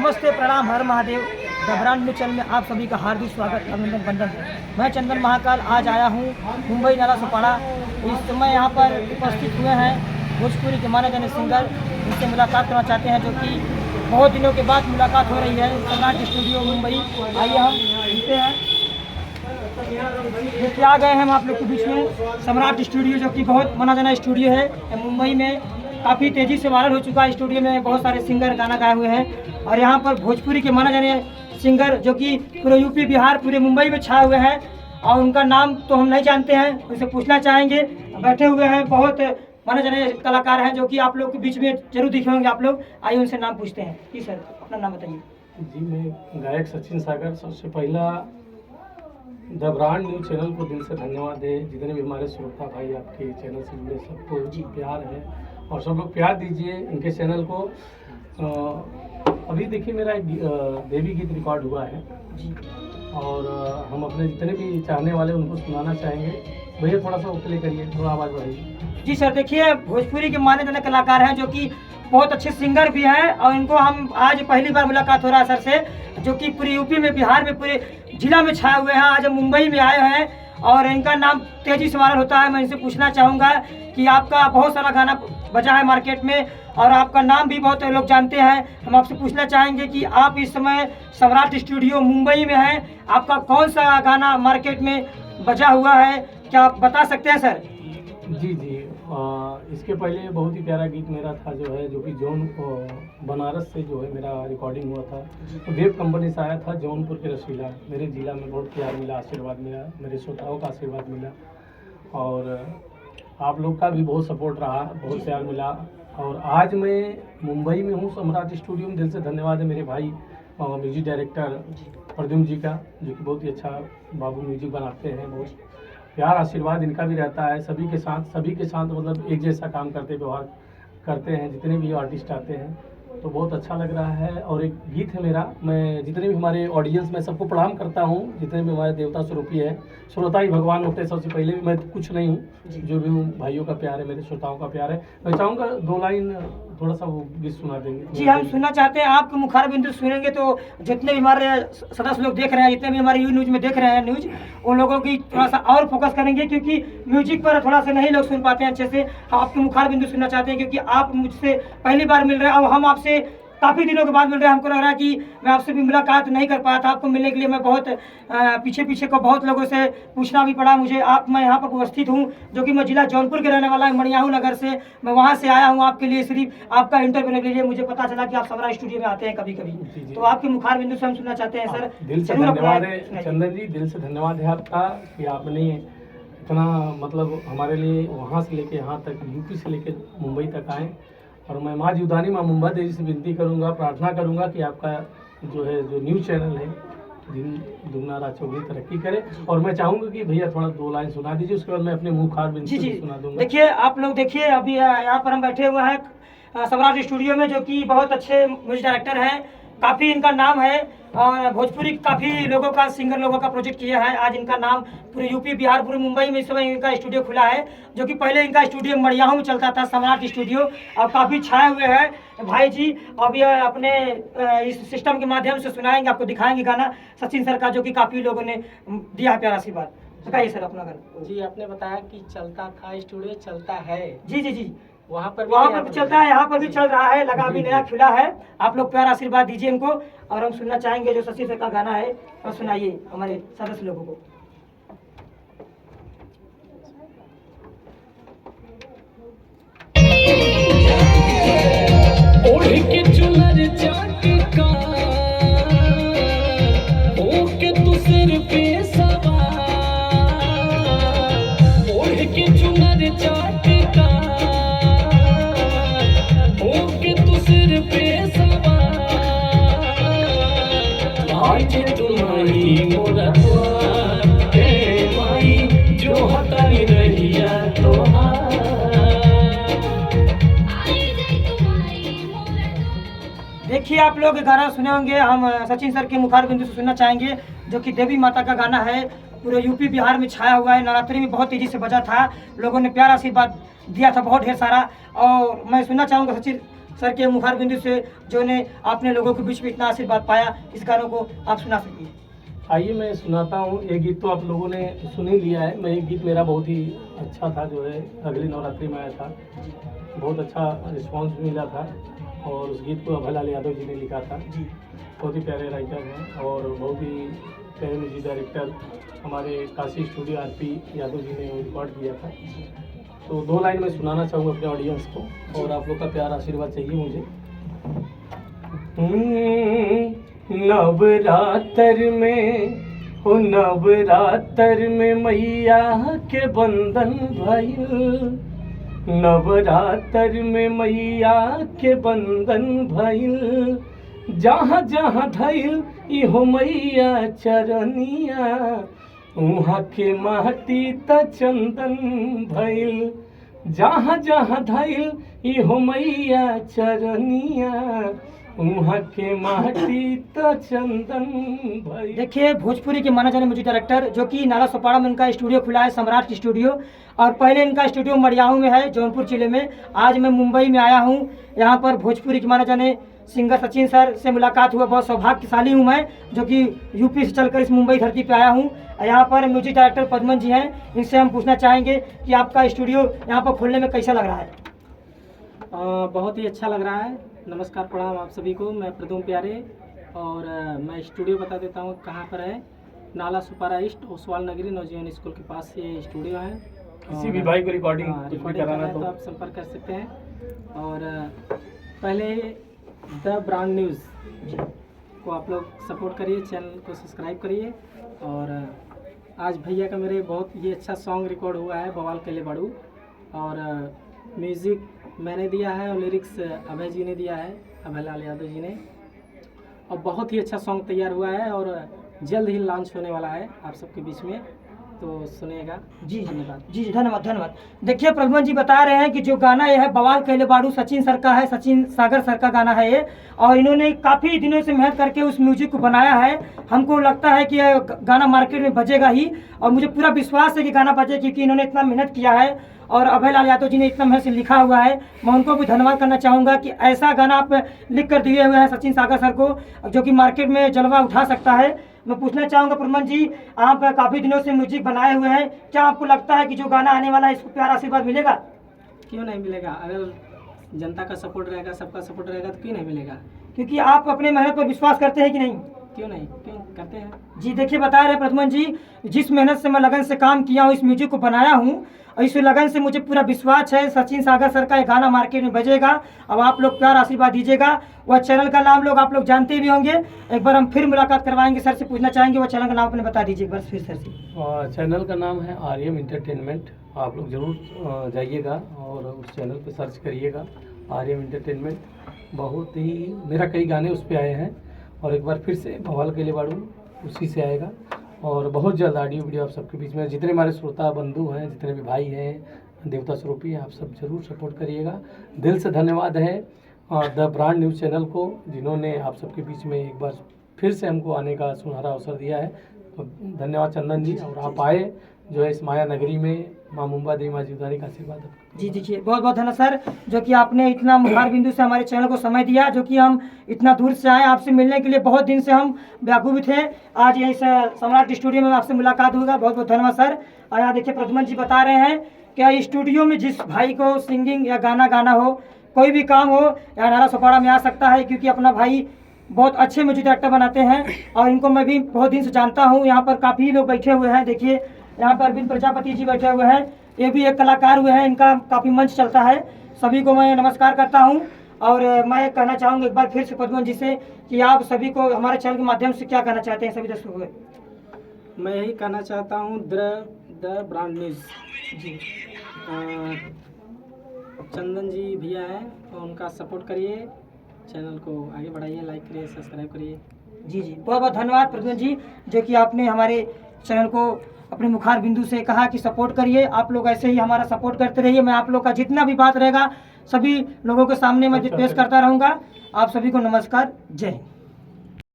नमस्ते, प्रणाम, Har Mahadev. The brand news channel में आप सभी का हार्दिक स्वागत, अभिनंदन, वंदन। मैं चंदन महाकाल आज आया हूँ मुंबई नाला सुपाड़ा। इस समय यहाँ पर उपस्थित हुए हैं भोजपुरी के माने जाने सिंगर, जिनसे मुलाकात करना चाहते हैं, जो कि बहुत दिनों के बाद मुलाकात हो रही है। सम्राट स्टूडियो मुंबई, आइए हम मिलते हैं। देखिए आ गए हैं हम आप लोग के बीच में सम्राट स्टूडियो, जो कि बहुत माना जाना स्टूडियो है मुंबई में। काफ़ी तेज़ी से वायरल हो चुका है। स्टूडियो में बहुत सारे सिंगर गाना गाए हुए हैं और यहाँ पर भोजपुरी के माना जाने सिंगर, जो कि पूरे यूपी बिहार पूरे मुंबई में छाए हुए हैं, और उनका नाम तो हम नहीं जानते हैं, उनसे पूछना चाहेंगे। बैठे हुए हैं बहुत माने जाने कलाकार हैं, जो कि आप लोग के बीच में जरूर दिखे होंगे आप लोग। आइए उनसे नाम पूछते हैं। जी सर, अपना नाम बताइए। जी, मैं गायक सचिन सागर। सबसे पहला द ब्रांड न्यूज चैनल को दिल से धन्यवाद है। जितने भी हमारे श्रोता भाई आपके चैनल से जुड़े, सबको जी प्यार है और सब लोग प्यार दीजिए इनके चैनल को। अभी देखिए मेरा एक देवी गीत रिकॉर्ड हुआ है जी, और हम अपने जितने भी चाहने वाले उनको सुनाना चाहेंगे। भैया थोड़ा सा प्ले करिए, थोड़ा आवाज़ बढ़ाइए। जी सर, देखिए भोजपुरी के माने जाने कलाकार हैं, जो कि बहुत अच्छे सिंगर भी हैं, और इनको हम आज पहली बार मुलाकात हो रहा है सर से, जो कि पूरी यूपी में, बिहार में, पूरे जिला में छाए हुए हैं। आज हम मुंबई में आए हैं और इनका नाम तेजी से वायरल होता है। मैं इनसे पूछना चाहूँगा कि आपका बहुत सारा गाना बजा है मार्केट में और आपका नाम भी बहुत लोग जानते हैं। हम आपसे पूछना चाहेंगे कि आप इस समय सम्राट स्टूडियो मुंबई में हैं, आपका कौन सा गाना मार्केट में बजा हुआ है, क्या आप बता सकते हैं सर? जी जी, इसके पहले बहुत ही प्यारा गीत मेरा था, जो है जो कि बनारस से जो है मेरा रिकॉर्डिंग हुआ था। तो वेब कंपनी से आया था, जौनपुर के रसीला। मेरे ज़िला में बहुत प्यार मिला, आशीर्वाद मिला, मेरे श्रोताओं का आशीर्वाद मिला, और आप लोग का भी बहुत सपोर्ट रहा, बहुत प्यार मिला। और आज मैं मुंबई में हूँ सम्राट स्टूडियो में। दिल से धन्यवाद है मेरे भाई म्यूजिक डायरेक्टर प्रद्युम्न जी का, जो कि बहुत ही अच्छा बाबू म्यूजिक बनाते हैं। बहुत प्यार आशीर्वाद इनका भी रहता है। सभी के साथ मतलब एक जैसा काम करते, व्यवहार करते हैं जितने भी आर्टिस्ट आते हैं, तो बहुत अच्छा लग रहा है। और एक गीत है मेरा, मैं जितने भी हमारे ऑडियंस में सबको प्रणाम करता हूँ, जितने भी हमारे देवता स्वरूपी है, श्रोता ही भगवान होते हैं। सबसे पहले भी मैं कुछ नहीं हूँ, जो भी हूँ भाइयों का प्यार है, मेरे श्रोताओं का प्यार है। मैं चाहूँगा 2 लाइन थोड़ा सा वो गीत सुना देंगे। जी हम सुनना चाहते हैं। आपके मुखार बिंदु सुनेंगे तो जितने भी हमारे सदस्य लोग देख रहे हैं, जितने भी हमारे यू न्यूज़ में देख रहे हैं न्यूज़, उन लोगों की थोड़ा सा और फोकस करेंगे, क्योंकि म्यूजिक पर थोड़ा सा नहीं लोग सुन पाते हैं अच्छे से। आपके मुखार बिंदु सुनना चाहते हैं, क्योंकि आप मुझसे पहली बार मिल रहे हैं और हम आपसे काफ़ी दिनों के बाद मिल रहे हैं। हमको लग रहा है कि मैं आपसे भी मुलाकात नहीं कर पाया था। आपको मिलने के लिए मैं बहुत पीछे को बहुत लोगों से पूछना भी पड़ा मुझे। मैं यहाँ पर उपस्थित हूँ, जो कि मैं जिला जौनपुर के रहने वाला हूँ, मणियाहू नगर से। मैं वहाँ से आया हूँ आपके लिए, सिर्फ आपका इंटरव्यू लेने के लिए। मुझे पता चला कि आप सम्राट स्टूडियो में आते हैं कभी कभी, तो आपके मुखार बिंदु से हम सुनना चाहते हैं सर। दिल से धन्यवाद है चंदन जी, दिल से धन्यवाद है आपका कि आपने इतना मतलब हमारे लिए वहाँ से लेके यहाँ तक, यूपी से लेके मुंबई तक आए। और मैं माँ जीवदानी माँ मुंबा देवी से विनती करूँगा, प्रार्थना करूँगा कि आपका जो न्यूज़ चैनल है दिन दुगना रात चौगुनी तरक्की करे। और मैं चाहूँगा कि भैया थोड़ा 2 लाइन सुना दीजिए, उसके बाद मैं अपने मुखार बिंदु से सुना दूँगा। देखिए आप लोग देखिए, अभी यहाँ पर हम बैठे हुए हैं सम्राट स्टूडियो में, जो कि बहुत अच्छे म्यूजिक डायरेक्टर हैं। काफ़ी इनका नाम है और भोजपुरी काफ़ी लोगों का, सिंगर लोगों का प्रोजेक्ट किया है। आज इनका नाम पूरे यूपी बिहार पूरे मुंबई में इस समय इनका स्टूडियो खुला है, जो कि पहले इनका स्टूडियो मड़ियाहू में चलता था, सम्राट स्टूडियो। और काफ़ी छाए हुए हैं भाई जी। अब ये अपने इस सिस्टम के माध्यम से सुनाएंगे, आपको दिखाएंगे गाना सचिन सर का, जो कि काफ़ी लोगों ने दिया है प्यारा आशीर्वाद। बताइए सर अपना गाना। जी, आपने बताया कि चलता था स्टूडियो, चलता है। जी जी जी, वहाँ पर भी चलता है, यहाँ पर भी चल रहा है, लगा भी नया खुला है। आप लोग प्यार आशीर्वाद दीजिए इनको। और हम सुनना चाहेंगे जो शशि सर का गाना है, और सुनाइए हमारे सदस्य लोगों को। देखिए आप लोग गाना सुने होंगे, हम सचिन सर के मुखार बिंदु से सुनना चाहेंगे, जो कि देवी माता का गाना है। पूरे यूपी बिहार में छाया हुआ है, नवरात्रि में बहुत तेजी से बजा था, लोगों ने प्यार आशीर्वाद दिया था बहुत ढेर सारा। और मैं सुनना चाहूँगा सर के मुखार बिंदु से जो ने आपने लोगों के बीच में इतना आशीर्वाद पाया, इस गानों को आप सुना सकिए। आइए मैं सुनाता हूँ। एक गीत तो आप लोगों ने सुन ही लिया है। मैं एक गीत मेरा बहुत ही अच्छा था, जो है अगली नवरात्रि में आया था, बहुत अच्छा रिस्पांस मिला था और उस गीत को अभयलाल यादव जी ने लिखा था। जी, बहुत ही प्यारे राइटर हैं और बहुत ही प्यारे म्यूजिक डायरेक्टर हमारे काशी स्टूडियो आरपी यादव जी ने रिकॉर्ड किया था। तो 2 लाइन में सुनाना चाहूँगा अपने ऑडियंस को और आप लोग का प्यार आशीर्वाद चाहिए मुझे। नवरात्र में हो नवरात्र में मैया के बंधन भइल, नवरात्र में मैया के बंधन भइल, जहाँ जहाँ धइल इहो मैया चरनिया, उहाँ के माटी त चंदन भइल, जहाँ जहाँ धइल इहो मैया चरनिया, उहाँ के माटी त चंदन भइल। देखिए भोजपुरी के माना जाने म्यूजिक डायरेक्टर जो कि नाला सोपाड़ा में इनका स्टूडियो खुला है, सम्राट स्टूडियो, और पहले इनका स्टूडियो मड़ियाहू में है, जौनपुर जिले में। आज मैं मुंबई में आया हूँ, यहाँ पर भोजपुरी के माना जाने सिंगर सचिन सर से मुलाकात हुआ। बहुत सौभाग्यशाली हूँ मैं, जो कि यूपी से चलकर इस मुंबई धरती पे आया हूँ। यहाँ पर म्यूजिक डायरेक्टर पद्मन जी हैं, इनसे हम पूछना चाहेंगे कि आपका स्टूडियो यहाँ पर खोलने में कैसा लग रहा है। बहुत ही अच्छा लग रहा है। नमस्कार, प्रणाम आप सभी को। मैं प्रदुम प्यारे और मैं स्टूडियो बता देता हूँ कहाँ पर है। नाला सुपारा ईस्ट ओसवाल नगरी नवजीवन स्कूल के पास ये स्टूडियो है। किसी भी भाई को रिकॉर्डिंग कराना तो आप संपर्क कर सकते हैं। और पहले द ब्रांड न्यूज़ को आप लोग सपोर्ट करिए, चैनल को सब्सक्राइब करिए। और आज भैया का मेरे बहुत ये अच्छा सॉन्ग रिकॉर्ड हुआ है, बवाल केले बाड़ू, और म्यूज़िक मैंने दिया है और लिरिक्स अभय जी ने दिया है, अभयलाल यादव जी ने। और बहुत ही अच्छा सॉन्ग तैयार हुआ है और जल्द ही लॉन्च होने वाला है आप सबके बीच में, तो सुनिएगा। जी धन्यवाद। जी धन्यवाद धन्यवाद। देखिए प्रद्युमन जी बता रहे हैं कि जो गाना ये है बवाल कैले बाड़ू सचिन सर का है, सचिन सागर सर का गाना है ये, और इन्होंने काफ़ी दिनों से मेहनत करके उस म्यूजिक को बनाया है। हमको लगता है कि यह गाना मार्केट में बजेगा ही, और मुझे पूरा विश्वास है कि गाना बजे, क्योंकि इन्होंने इतना मेहनत किया है और अभयलाल यादव जी ने इतना मेहनत से लिखा हुआ है। मैं उनको भी धन्यवाद करना चाहूँगा कि ऐसा गाना आप लिख कर दिए हुए हैं सचिन सागर सर को, जो कि मार्केट में जलवा उठा सकता है। मैं पूछना चाहूँगा प्रद्युमन जी, आप काफ़ी दिनों से म्यूजिक बनाए हुए हैं, क्या आपको लगता है कि जो गाना आने वाला है इसको प्यार आशीर्वाद मिलेगा? क्यों नहीं मिलेगा? अगर जनता का सपोर्ट रहेगा, सबका सपोर्ट रहेगा तो क्यों नहीं मिलेगा? क्योंकि आप अपने मेहनत पर विश्वास करते हैं कि नहीं? क्यों नहीं, क्यों करते हैं। जी देखिए बता रहे हैं प्रद्युमन जी, जिस मेहनत से मैं लगन से काम किया हूँ, इस म्यूजिक को बनाया हूँ, और इस लगन से मुझे पूरा विश्वास है सचिन सागर सर का ये गाना मार्केट में बजेगा। अब आप लोग प्यार आशीर्वाद दीजिएगा। वह चैनल का नाम लोग आप लोग जानते भी होंगे, एक बार हम फिर मुलाकात करवाएंगे सर से, पूछना चाहेंगे वह चैनल का नाम अपने बता दीजिए एक बार फिर सर से। चैनल का नाम है आर्यम इंटरटेनमेंट। आप लोग ज़रूर जाइएगा और उस चैनल पे सर्च करिएगा आर्यम इंटरटेनमेंट। बहुत ही मेरा कई गाने उस पर आए हैं, और एक बार फिर से बवाल केले बाड़ू उसी से आएगा। और बहुत जल्द ऑडियो वीडियो आप सबके बीच में, जितने हमारे श्रोता बंधु हैं, जितने भी भाई हैं, देवता स्वरूपी हैं, आप सब जरूर सपोर्ट करिएगा। दिल से धन्यवाद है द ब्रांड न्यूज़ चैनल को, जिन्होंने आप सबके बीच में एक बार फिर से हमको आने का सुनहरा अवसर दिया है। तो धन्यवाद चंदन जी, और आप आए जो है इस माया नगरी में माँ मुंबा देवी माँ जीवदानी का आशीर्वाद। जी देखिए बहुत बहुत धन्यवाद सर, जो कि आपने इतना मुखार बिंदु से हमारे चैनल को समय दिया, जो कि हम इतना दूर से आए आपसे मिलने के लिए। बहुत दिन से हम व्याकुल थे, आज यहीं से सम्राट स्टूडियो में आपसे मुलाकात होगा। बहुत बहुत धन्यवाद सर। और यहाँ देखिए प्रद्युमन जी बता रहे हैं कि स्टूडियो में जिस भाई को सिंगिंग या गाना गाना हो, कोई भी काम हो, यहाँ नाला सोपाड़ा में आ सकता है, क्योंकि अपना भाई बहुत अच्छे म्यूजिक डायरेक्टर बनाते हैं, और इनको मैं भी बहुत दिन से जानता हूँ। यहाँ पर काफ़ी लोग बैठे हुए हैं, देखिए यहाँ पर अरविंद प्रजापति जी बैठे हुए हैं, ये भी एक कलाकार हुए हैं, इनका काफ़ी मंच चलता है। सभी को मैं नमस्कार करता हूँ, और मैं कहना चाहूँगा एक बार फिर से प्रद्युमन जी से कि आप सभी को हमारे चैनल के माध्यम से क्या कहना चाहते हैं सभी दर्शकों को? मैं यही कहना चाहता हूँ द ब्रांड न्यूज़ जी, चंदन जी भैया हैं, और उनका सपोर्ट करिए, चैनल को आगे बढ़ाइए, लाइक करिए, सब्सक्राइब करिए। जी जी बहुत बहुत धन्यवाद प्रद्युमन जी, जो कि आपने हमारे चैनल को अपने मुखार बिंदु से कहा कि सपोर्ट करिए। आप लोग ऐसे ही हमारा सपोर्ट करते रहिए। मैं आप लोग का जितना भी बात रहेगा सभी लोगों के सामने मैं पेश करता रहूँगा। आप सभी को नमस्कार, जय हिंद।